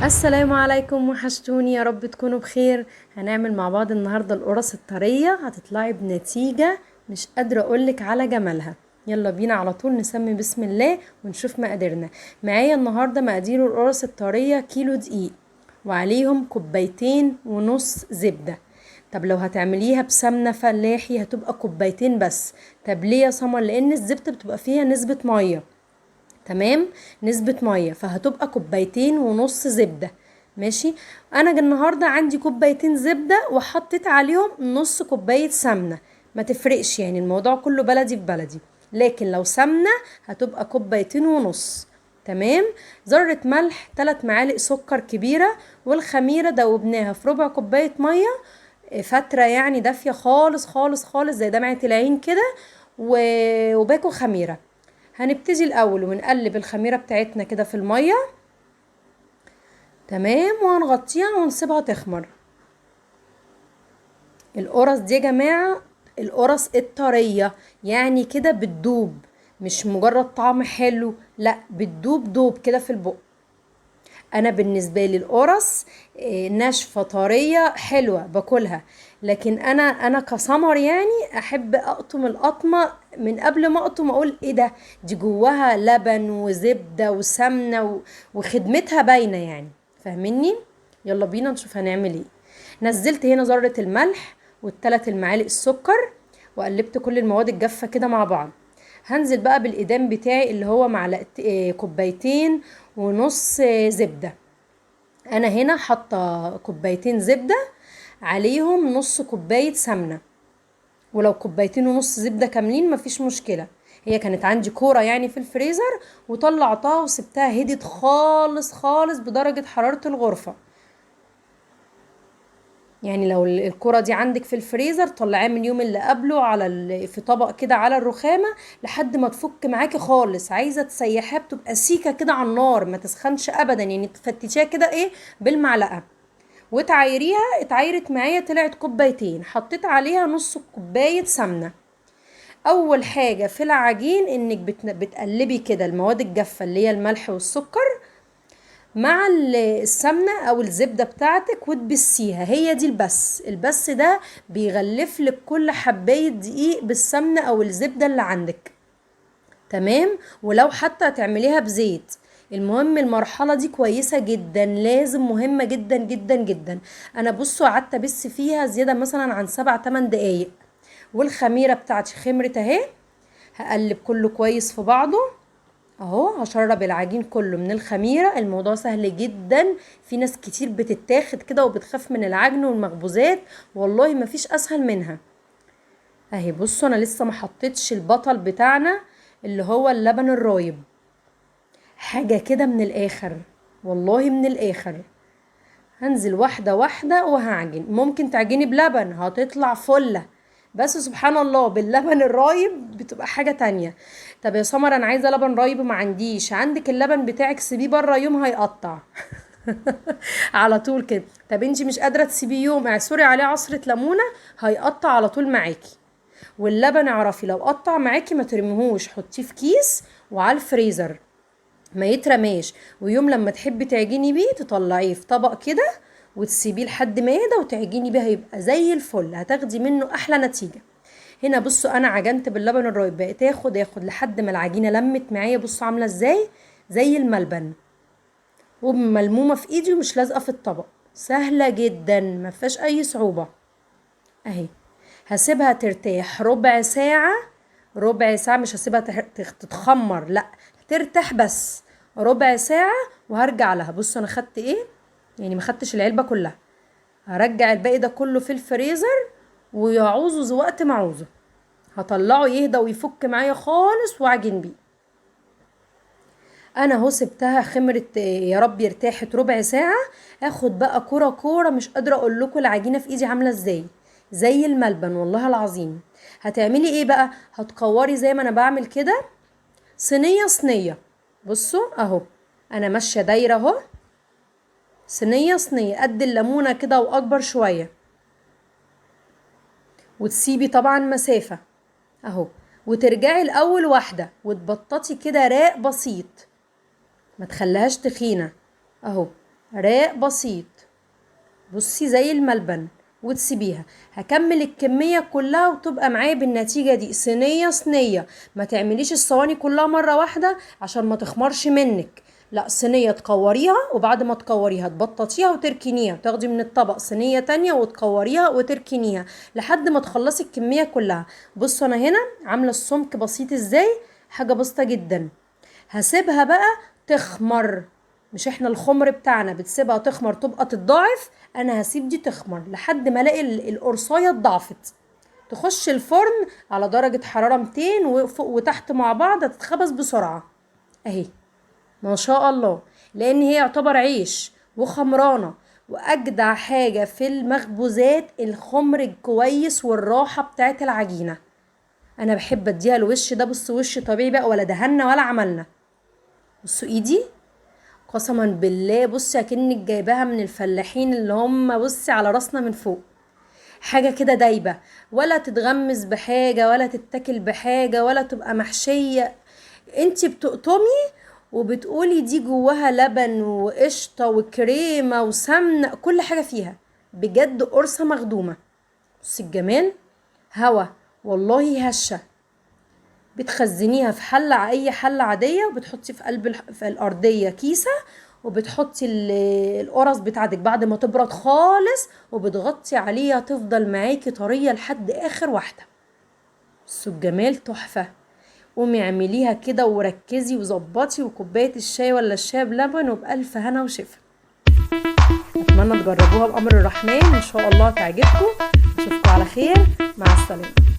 السلام عليكم، وحشتوني. يا رب تكونوا بخير. هنعمل مع بعض النهاردة القرص الطرية، هتطلعي بنتيجة مش قادرة اقولك على جمالها. يلا بينا على طول نسمي بسم الله ونشوف مقاديرنا. معايا النهاردة مقادير القرص الطرية: كيلو دقيق، وعليهم كوبايتين ونص زبدة. طب لو هتعمليها بسمنة فلاحي هتبقى كوبايتين بس. طب ليه يا سمر؟ لان الزبدة بتبقى فيها نسبة مية. تمام، نسبة مية، فهتبقى كوبايتين ونص زبدة. ماشي. انا النهاردة عندي كوبايتين زبدة وحطيت عليهم نص كوباية سمنة. ما تفرقش، يعني الموضوع كله بلدي في بلدي. لكن لو سمنة هتبقى كوبايتين ونص. تمام. ذرة ملح، 3 معالق سكر كبيرة، والخميرة دوبناها في ربع كوباية مية. فترة يعني دافية خالص خالص خالص زي دمعة العين كده. وباكو خميرة. هنبتدي الاول ونقلب الخميره بتاعتنا كده في الميه. تمام، وهنغطيها ونسيبها تخمر. القرص دي يا جماعه القرص الطريه، يعني كده بتدوب، مش مجرد طعم حلو، لا بتدوب دوب كده في البق. انا بالنسبه لي القرص ناشفه طريه حلوه باكلها. لكن انا كسمر يعني احب اقطم القطمه من قبل ما اقطم اقول ايه ده، دي جواها لبن وزبده وسمنه وخدمتها باينه يعني. فاهميني؟ يلا بينا نشوف هنعمل ايه. نزلت هنا ذره الملح والثلاث المعالق السكر، وقلبت كل المواد الجافه كده مع بعض. هنزل بقى بالإدام بتاعي اللي هو معلقة كوبايتين ونص زبدة. أنا هنا حاطة كوبايتين زبدة، عليهم نص كوباية سمنة. ولو كوبايتين ونص زبدة كاملين مفيش مشكلة. هي كانت عندي كورة يعني في الفريزر، وطلعتها وسبتها هدت خالص خالص بدرجة حرارة الغرفة. يعني لو الكرة دي عندك في الفريزر طلعيها من اليوم اللي قبله في طبق كده على الرخامة لحد ما تفك معاكي خالص. عايزة تسيحها بتبقى سيكة كده على النار، ما تسخنش ابدا، يعني تفتشيها كده ايه بالمعلقة وتعايريها. اتعايرت معايا طلعت كوبايتين، حطيت عليها نص كوباية سمنة. اول حاجة في العجين انك بتقلبي كده المواد الجافة اللي هي الملح والسكر مع السمنة او الزبدة بتاعتك وتبسيها. هي دي البس ده بيغلف لك كل حباية دقيق بالسمنة او الزبدة اللي عندك. تمام. ولو حتى تعمليها بزيت، المهم المرحلة دي كويسة جدا، لازم مهمة جدا جدا جدا. انا بصوا قعدت ابس فيها زيادة مثلا عن 7 8 دقايق. والخميرة بتاعتي خمرت اهي. هقلب كله كويس في بعضه اهو. هشرب العجين كله من الخميرة. الموضوع سهل جدا. في ناس كتير بتتاخد كده وبتخاف من العجن والمخبوزات، والله مفيش اسهل منها. اهي بصوا انا لسه ما حطيتش البطل بتاعنا اللي هو اللبن الرايب. حاجة كده من الاخر، والله من الاخر. هنزل واحدة واحدة وهعجن. ممكن تعجني بلبن هتطلع فلة، بس سبحان الله باللبن الرايب بتبقى حاجة تانية. طب يا سمر انا عايزة لبن رايب، ما عنديش. عندك اللبن بتاعك سيبيه بره يوم هيقطع. على طول كده. طب انتي مش قادرة تسيبيه يوم، اعصري عليه عصرة ليمونة هيقطع على طول معاكي. واللبن اعرفي لو قطع معاكي ما ترميهوش، حطيه في كيس وعلى الفريزر ما يترماش. ويوم لما تحبي تعجني بيه تطلعيه في طبق كده وتسيبيه لحد ما يهدى وتعجني بيه، هيبقى زي الفل، هتاخدي منه احلى نتيجة. هنا بصوا انا عجنت باللبن الرايب، بقيت اخد لحد ما العجينة لمت معايا. بصوا عاملة ازاي، زي الملبن، وملمومة في ايدي ومش لازقة في الطبق. سهلة جدا ما فيهاش اي صعوبة. اهي هسيبها ترتاح ربع ساعة. ربع ساعة، مش هسيبها تتخمر، لا، ترتاح بس ربع ساعة. وهرجع لها. بصوا انا خدت ايه، يعني ما خدتش العلبة كلها. هرجع الباقي ده كله في الفريزر، ويعوزه وقت ما عوزه هطلعه يهدى ويفك معايا خالص واعجن بيه. انا اهو سبتها خمرت يا رب ارتاحت ربع ساعة. اخد بقى كورة كورة، مش قادرة اقول لكم العجينة في ايدي عاملة ازاي، زي الملبن والله العظيم. هتعملي ايه بقى؟ هتكوري زي ما انا بعمل كده، صينية صينية. بصوا اهو انا ماشية دايرة اهو، صينية صينية قد الليمونة كده واكبر شوية. وتسيبي طبعا مسافة اهو. وترجعي الاول واحدة وتبططي كده راق بسيط، ما تخليهاش تخينة اهو. راق بسيط، بصي زي الملبن، وتسيبيها. هكمل الكمية كلها وتبقى معايا بالنتيجة دي صينية صينية. ما تعمليش الصواني كلها مرة واحدة عشان ما تخمرش منك، لا صينية تكوريها، وبعد ما تكوريها تبططيها وتركنيها، تاخدي من الطبق صينية تانية وتكوريها وتركنيها لحد ما تخلصي الكمية كلها. بصوا انا هنا عاملة السمك بسيط ازاي، حاجة بسيطة جدا. هسيبها بقى تخمر، مش احنا الخمر بتاعنا بتسيبها تخمر تبقى تتضاعف، انا هسيب دي تخمر لحد ما الاقي القرصايه اتضاعفت. تخش الفرن على درجة حرارة 200 وفوق وتحت مع بعض، هتتخبز بسرعة اهي ما شاء الله. لان هي يعتبر عيش وخمرانة، واجدع حاجة في المخبوزات الخمر الكويس والراحة بتاعت العجينة. انا بحب اديها الوش ده، بص وش طبيعي بقى، ولا دهنا ولا عملنا. بصوا ايدي قسما بالله، بصي اكنك جايباها من الفلاحين اللي هم بصي على راسنا من فوق. حاجة كده دايبة، ولا تتغمس بحاجة ولا تتاكل بحاجة ولا تبقى محشية. انتي بتقطمي وبتقولي دي جواها لبن وقشطة وكريمة وسمنة، كل حاجة فيها بجد قرصة مخدومة. بصي الجمال، هوا والله هشة. بتخزنيها في حلة، اي حلة عادية، وبتحطي في قلب في الارضية كيسة، وبتحطي القرص بتاعتك بعد ما تبرد خالص، وبتغطي عليها تفضل معاكي طرية لحد اخر واحدة. بصوا الجمال تحفة. قومي اعمليها كده وركزي وظبطي، وكوباية الشاي ولا الشاي بلبن، وبألف هنا وشفا. اتمنى تجربوها بأمر الرحمن، ان شاء الله تعجبكم. اشوفكم على خير، مع السلامة.